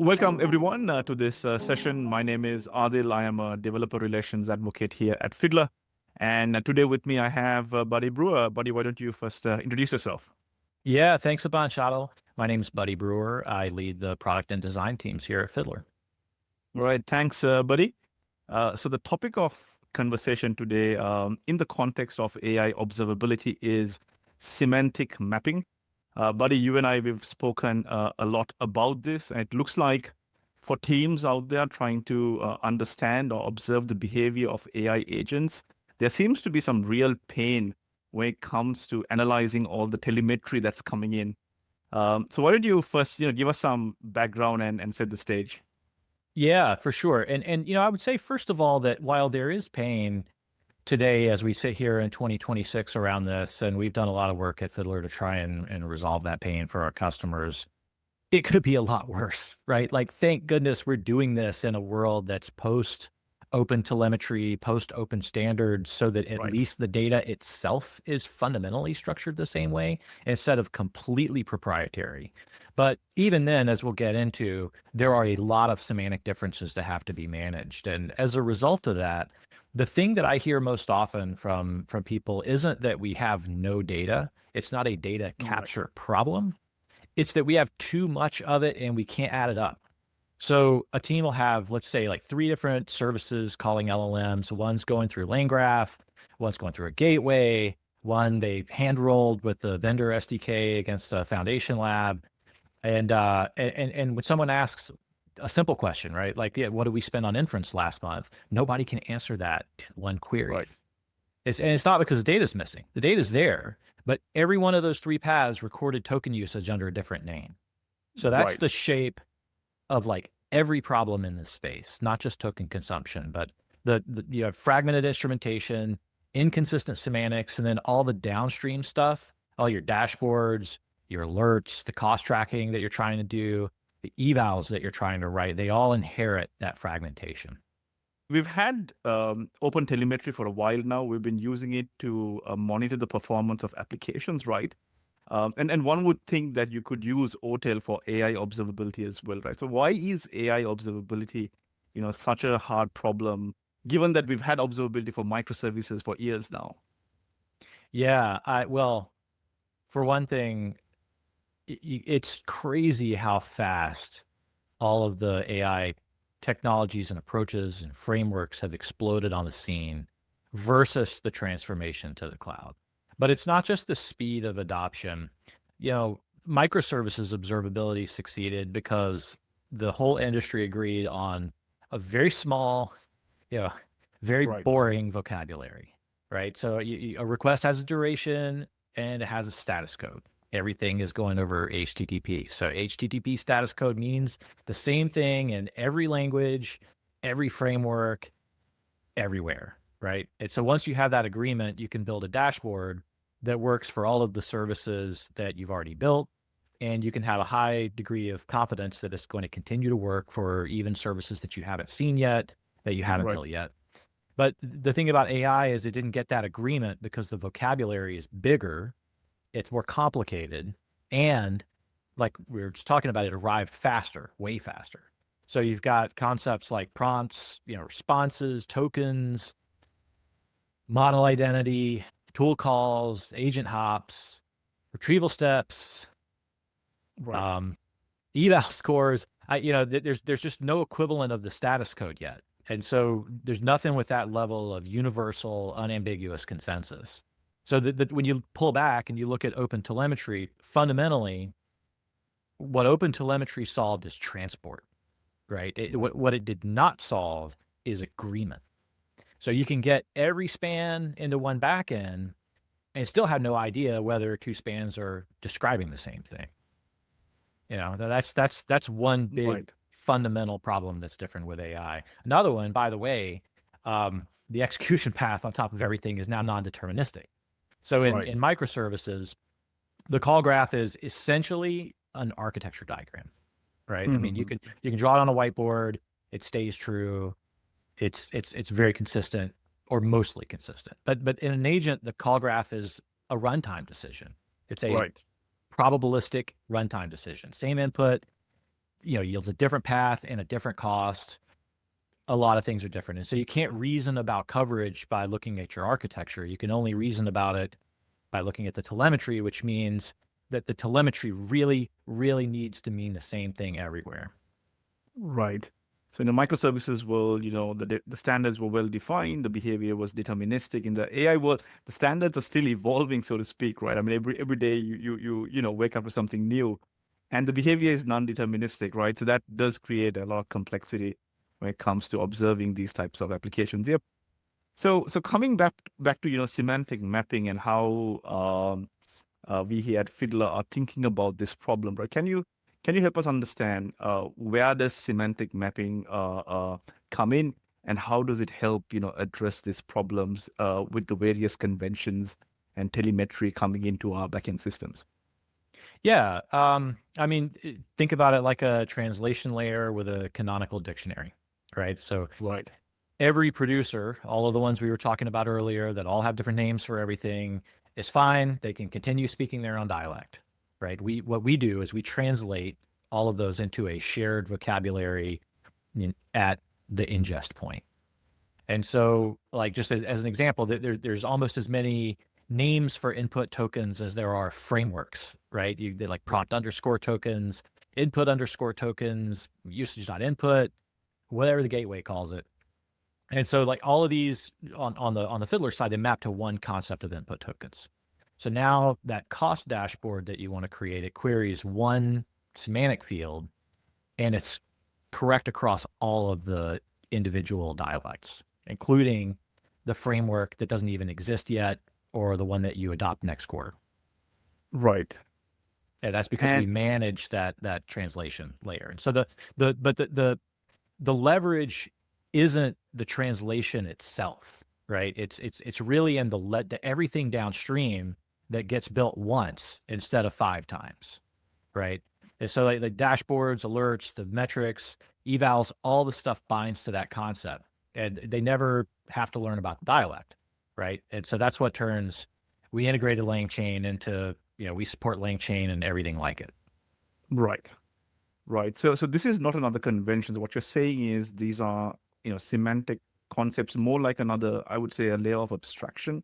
Welcome everyone to this session. My name is Adil. I am a developer relations advocate here at Fiddler. And today with me, I have Buddy Brewer. Buddy, why don't you first introduce yourself? Yeah, thanks a bunch, Otto. My name is Buddy Brewer. I lead the product and design teams here at Fiddler. All right, thanks, Buddy. So the topic of conversation today in the context of AI observability is semantic mapping. Buddy, you and I, we've spoken a lot about this. And it looks like for teams out there trying to understand or observe the behavior of AI agents, there seems to be some real pain when it comes to analyzing all the telemetry that's coming in. So why don't you first, give us some background and set the stage? Yeah, for sure. And I would say, first of all, that while there is pain today, as we sit here in 2026 around this, and we've done a lot of work at Fiddler to try and resolve that pain for our customers, it could be a lot worse, right? Like, thank goodness we're doing this in a world that's post OpenTelemetry, post open standards, so that at Right. least the data itself is fundamentally structured the same way instead of completely proprietary. But even then, as we'll get into, there are a lot of semantic differences that have to be managed. And as a result of that, the thing that I hear most often from people isn't that we have no data. It's not a data capture problem. It's that we have too much of it and we can't add it up. So a team will have, let's say, like 3 different services calling LLMs. One's going through LangGraph, one's going through a gateway, one they hand rolled with the vendor SDK against a foundation lab. And when someone asks a simple question, right? Like, yeah, what did we spend on inference last month? Nobody can answer that in one query. Right. It's not because the data's missing. The data's there, but every one of those 3 paths recorded token usage under a different name. So that's Right. the shape of like every problem in this space, not just token consumption, but you have fragmented instrumentation, inconsistent semantics, and then all the downstream stuff, all your dashboards, your alerts, the cost tracking that you're trying to do, the evals that you're trying to write, they all inherit that fragmentation. We've had OpenTelemetry for a while now. We've been using it to monitor the performance of applications, right? And one would think that you could use OTel for AI observability as well, right? So why is AI observability, such a hard problem, given that we've had observability for microservices for years now? Yeah, well, for one thing, it's crazy how fast all of the AI technologies and approaches and frameworks have exploded on the scene versus the transformation to the cloud. But it's not just the speed of adoption. Microservices observability succeeded because the whole industry agreed on a very small, very Right. boring vocabulary, right? So a request has a duration and it has a status code. Everything is going over HTTP. So HTTP status code means the same thing in every language, every framework, everywhere, right? And so once you have that agreement, you can build a dashboard that works for all of the services that you've already built. And you can have a high degree of confidence that it's going to continue to work for even services that you haven't seen yet, that you haven't Right. built yet. But the thing about AI is it didn't get that agreement because the vocabulary is bigger, it's more complicated, and like we were just talking about, it arrived faster, way faster. So you've got concepts like prompts, responses, tokens, model identity, tool calls, agent hops, retrieval steps, Right. eval scores. There's just no equivalent of the status code yet. And so there's nothing with that level of universal, unambiguous consensus. So when you pull back and you look at OpenTelemetry, fundamentally, what OpenTelemetry solved is transport, right? What it did not solve is agreement. So you can get every span into one backend and still have no idea whether 2 spans are describing the same thing. That's one big Right. fundamental problem that's different with AI. Another one, by the way, the execution path on top of everything is now non-deterministic. So in microservices, the call graph is essentially an architecture diagram, right? I mean, you can draw it on a whiteboard. It stays true. It's very consistent, or mostly consistent. But in an agent, the call graph is a runtime decision. It's a Right. probabilistic runtime decision. Same input, yields a different path and a different cost. A lot of things are different. And so you can't reason about coverage by looking at your architecture. You can only reason about it by looking at the telemetry, which means that the telemetry really, really needs to mean the same thing everywhere. Right. So in the microservices world, the standards were well defined, the behavior was deterministic. In the AI world, the standards are still evolving, so to speak, right? I mean, every day you wake up to something new, and the behavior is non-deterministic, right? So that does create a lot of complexity when it comes to observing these types of applications. Yep. So coming back to semantic mapping and how we here at Fiddler are thinking about this problem, right? Can you help us understand where does semantic mapping come in, and how does it help address these problems with the various conventions and telemetry coming into our backend systems? Yeah. I mean, think about it like a translation layer with a canonical dictionary, right? So Right. every producer, all of the ones we were talking about earlier that all have different names for everything, is fine. They can continue speaking their own dialect, right? What we do is we translate all of those into a shared vocabulary at the ingest point. And so, like, just as an example, there's almost as many names for input tokens as there are frameworks, right? They like prompt underscore tokens, input underscore tokens, usage.input, whatever the gateway calls it. And so, like, all of these on the Fiddler side, they map to one concept of input tokens. So now that cost dashboard that you want to create, it queries one semantic field, and it's correct across all of the individual dialects, including the framework that doesn't even exist yet, or the one that you adopt next quarter. Right. And that's because we And manage that translation layer. And so the leverage isn't the translation itself, right? It's really in the everything downstream that gets built once instead of 5 times, right? And so like the dashboards, alerts, the metrics, evals, all the stuff binds to that concept, and they never have to learn about the dialect, right? And so that's what turns, we integrated LangChain into, we support LangChain and everything like it. right. Right. So this is not another convention. So what you're saying is these are, semantic concepts, more like another, I would say, a layer of abstraction,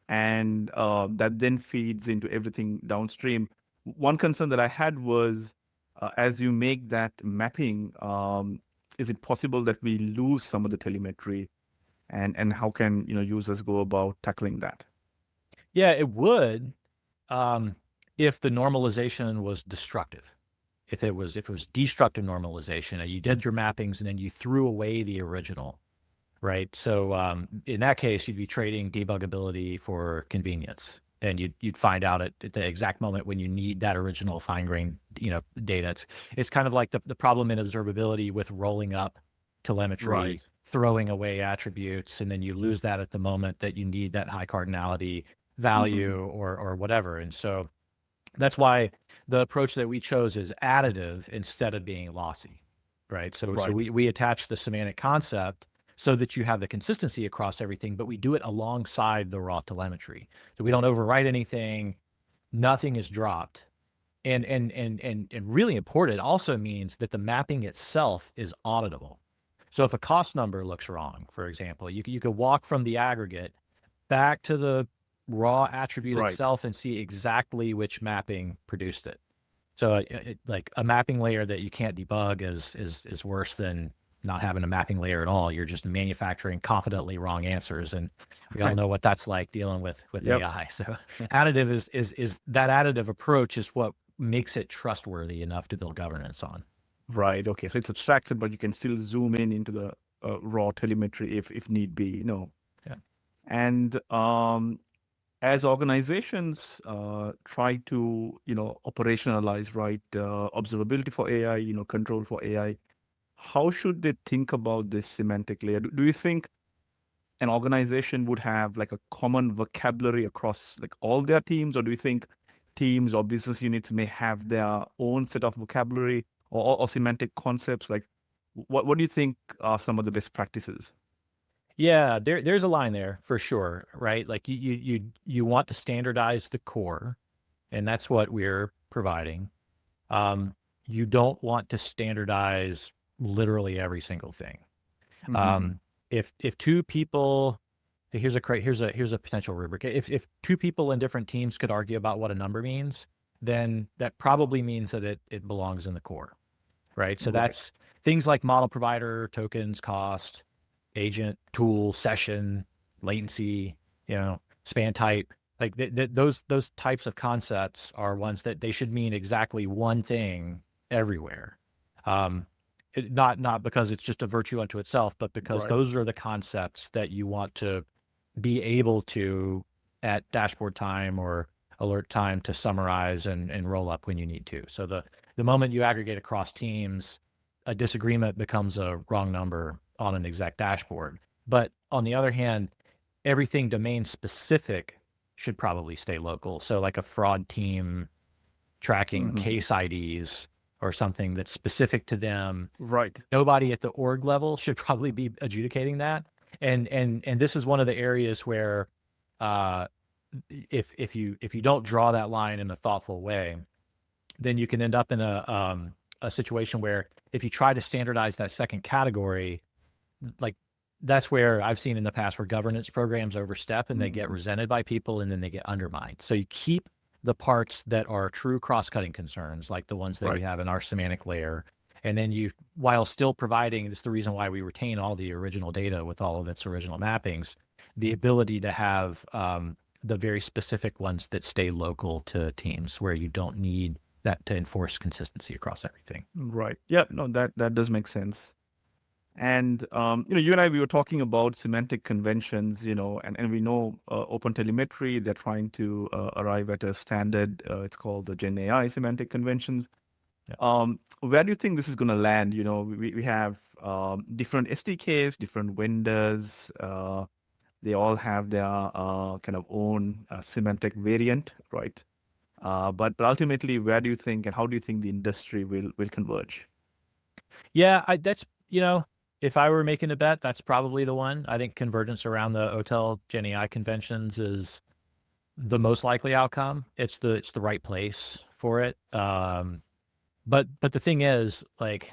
and that then feeds into everything downstream. One concern that I had was, as you make that mapping, is it possible that we lose some of the telemetry, and how can users go about tackling that? Yeah, it would, if the normalization was destructive. If it was destructive normalization, and you did your mappings and then you threw away the original, right? So in that case, you'd be trading debuggability for convenience, and you'd find out at the exact moment when you need that original fine-grained data. It's kind of like the problem in observability with rolling up telemetry, Right. throwing away attributes, and then you lose that at the moment that you need that high cardinality Hmm. value or whatever. And so that's why the approach that we chose is additive instead of being lossy, right? So Right. we attach the semantic concept so that you have the consistency across everything, but we do it alongside the raw telemetry. So we don't overwrite anything, nothing is dropped. And really important, it also means that the mapping itself is auditable. So if a cost number looks wrong, for example, you could walk from the aggregate back to the raw attribute Right. itself and see exactly which mapping produced it. So like a mapping layer that you can't debug is worse than not having a mapping layer at all. You're just manufacturing confidently wrong answers, and we all Right. know what that's like dealing with Yep. AI. So additive is that additive approach is what makes it trustworthy enough to build governance on. Right. Okay. So it's abstracted, but you can still zoom in into the raw telemetry if need be. Yeah. And as organizations try to operationalize, right, observability for AI, control for AI, how should they think about this semantic layer? Do you think an organization would have like a common vocabulary across like all their teams, or do you think teams or business units may have their own set of vocabulary or semantic concepts? Like, what do you think are some of the best practices? Yeah, there's a line there for sure, right? Like you want to standardize the core, and that's what we're providing. Um, you don't want to standardize literally every single thing. If two people, here's a potential rubric. If two people in different teams could argue about what a number means, then that probably means that it belongs in the core, right? So that's things like model provider, tokens, cost, agent, tool, session, latency, span type. Like those types of concepts are ones that they should mean exactly one thing everywhere. Not because it's just a virtue unto itself, but because those are the concepts that you want to be able to, at dashboard time or alert time, to summarize and roll up when you need to. So the moment you aggregate across teams, a disagreement becomes a wrong number on an exec dashboard. But on the other hand, everything domain specific should probably stay local. So like a fraud team tracking case IDs or something that's specific to them. Right. Nobody at the org level should probably be adjudicating that. And this is one of the areas where if you don't draw that line in a thoughtful way, then you can end up in a situation where if you try to standardize that second category, like that's where I've seen in the past where governance programs overstep and they get resented by people and then they get undermined. So you keep the parts that are true cross-cutting concerns, like the ones that we have in our semantic layer. And then you, while still providing, this is the reason why we retain all the original data with all of its original mappings, the ability to have the very specific ones that stay local to teams where you don't need that to enforce consistency across everything. Right. Yeah, no, that does make sense. And, you and I, we were talking about semantic conventions, and we know OpenTelemetry, they're trying to arrive at a standard. It's called the GenAI semantic conventions. Where do you think this is going to land? We have different SDKs, different vendors. They all have their kind of own semantic variant, right? But ultimately, where do you think and how do you think the industry will converge? Yeah, that's, if I were making a bet, that's probably the one. I think convergence around the OTel GenAI conventions is the most likely outcome. It's the right place for it. But the thing is, like,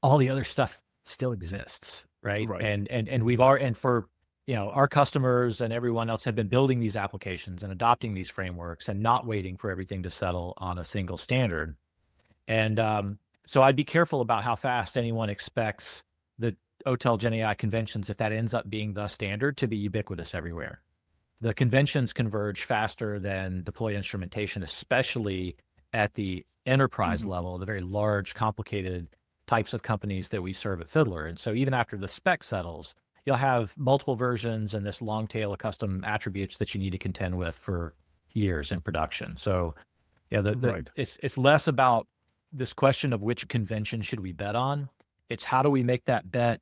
all the other stuff still exists, right? And we've already, and for our customers and everyone else have been building these applications and adopting these frameworks and not waiting for everything to settle on a single standard. And so I'd be careful about how fast anyone expects the OTel GenAI conventions, if that ends up being the standard, to be ubiquitous everywhere. The conventions converge faster than deployed instrumentation, especially at the enterprise level, the very large, complicated types of companies that we serve at Fiddler. And so even after the spec settles, you'll have multiple versions and this long tail of custom attributes that you need to contend with for years in production. So yeah, it's less about this question of which convention should we bet on. It's how do we make that bet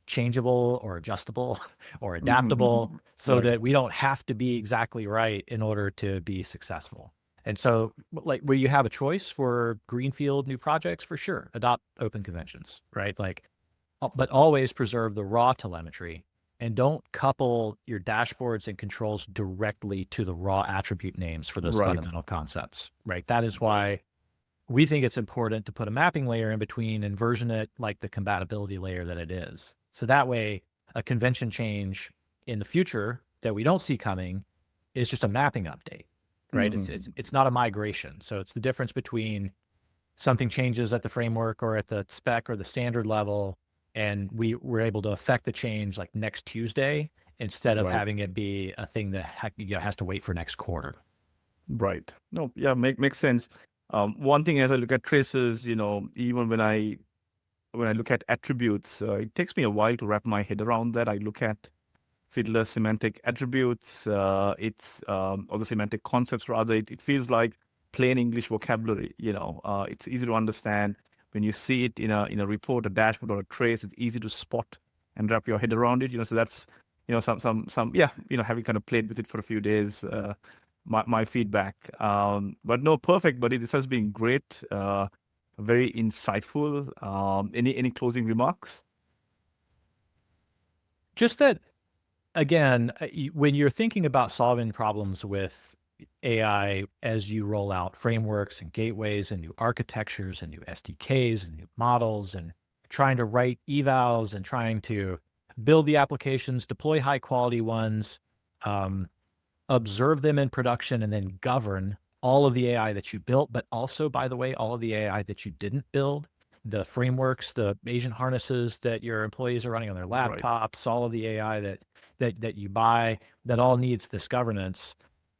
changeable or adjustable or adaptable so that we don't have to be exactly right in order to be successful. And so, like, where you have a choice for greenfield new projects, for sure, adopt open conventions, right? Like, but always preserve the raw telemetry and don't couple your dashboards and controls directly to the raw attribute names for those fundamental concepts, right? That is why we think it's important to put a mapping layer in between and version it like the compatibility layer that it is. So that way, a convention change in the future that we don't see coming is just a mapping update, right? It's not a migration. So it's the difference between something changes at the framework or at the spec or the standard level, and we were able to affect the change like next Tuesday instead of having it be a thing that has to wait for next quarter. Right. No, yeah, makes sense. One thing as I look at traces, even when I look at attributes, it takes me a while to wrap my head around that. I look at Fiddler semantic attributes, or the semantic concepts rather. It feels like plain English vocabulary. It's easy to understand when you see it in a report, a dashboard, or a trace. It's easy to spot and wrap your head around it. So that's having kind of played with it for a few days. My feedback. But no, perfect, buddy. This has been great. Very insightful. Any closing remarks? Just that, again, when you're thinking about solving problems with AI as you roll out frameworks and gateways and new architectures and new SDKs and new models and trying to write evals and trying to build the applications, deploy high quality ones, observe them in production, and then govern all of the AI that you built, but also, by the way, all of the AI that you didn't build, the frameworks, the agent harnesses that your employees are running on their laptops, all of the AI that you buy, that all needs this governance.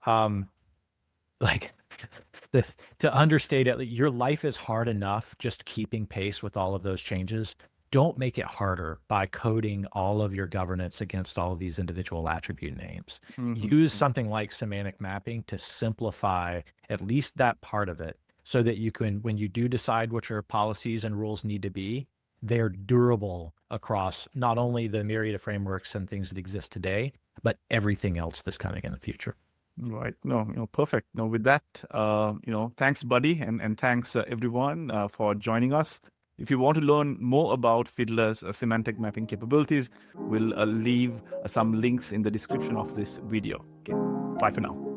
Like to understate it, your life is hard enough just keeping pace with all of those changes. Don't make it harder by coding all of your governance against all of these individual attribute names. Use something like semantic mapping to simplify at least that part of it so that you can, when you do decide what your policies and rules need to be, they're durable across not only the myriad of frameworks and things that exist today, but everything else that's coming in the future. Right. No, perfect. No, with that, thanks, Buddy, and thanks everyone for joining us. If you want to learn more about Fiddler's semantic mapping capabilities, we'll leave some links in the description of this video. Okay, bye for now.